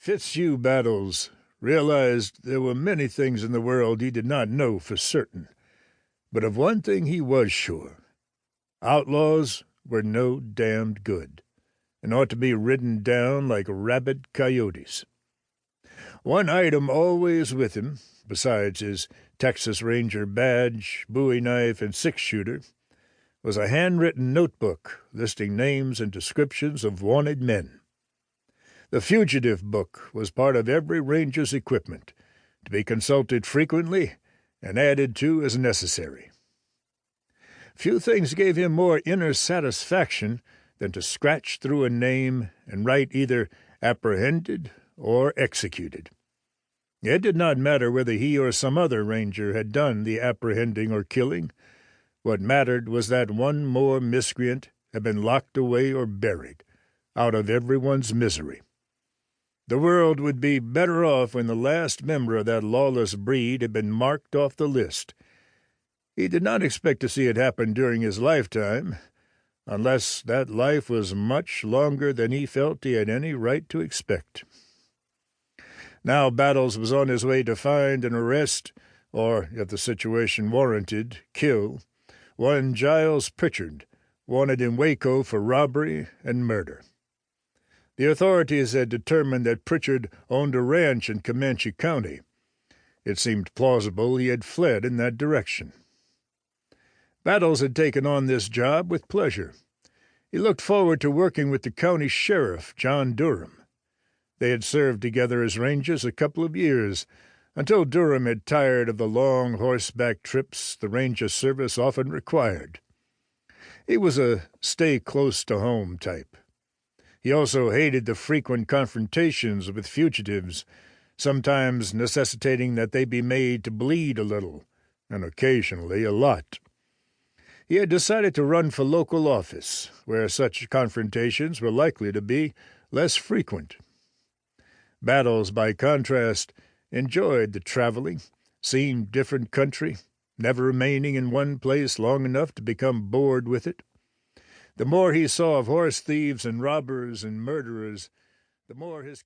Fitzhugh Battles realized there were many things in the world he did not know for certain, but of one thing he was sure. Outlaws were no damned good, and ought to be ridden down like rabid coyotes. One item always with him, besides his Texas Ranger badge, bowie knife, and six-shooter, was a handwritten notebook listing names and descriptions of wanted men. The Fugitive book was part of every ranger's equipment, to be consulted frequently and added to as necessary. Few things gave him more inner satisfaction than to scratch through a name and write either apprehended or executed. It did not matter whether he or some other ranger had done the apprehending or killing. What mattered was that one more miscreant had been locked away or buried, out of everyone's misery. The world would be better off when the last member of that lawless breed had been marked off the list. He did not expect to see it happen during his lifetime, unless that life was much longer than he felt he had any right to expect. Now Battles was on his way to find and arrest, or, if the situation warranted, kill, one Giles Pritchard, wanted in Waco for robbery and murder. The authorities had determined that Pritchard owned a ranch in Comanche County. It seemed plausible he had fled in that direction. Battles had taken on this job with pleasure. He looked forward to working with the county sheriff, John Durham. They had served together as rangers a couple of years, until Durham had tired of the long horseback trips the ranger service often required. He was a stay-close-to-home type. He also hated the frequent confrontations with fugitives, sometimes necessitating that they be made to bleed a little, and occasionally a lot. He had decided to run for local office, where such confrontations were likely to be less frequent. Battles, by contrast, enjoyed the traveling, seeing different country, never remaining in one place long enough to become bored with it. The more he saw of horse thieves and robbers and murderers, the more his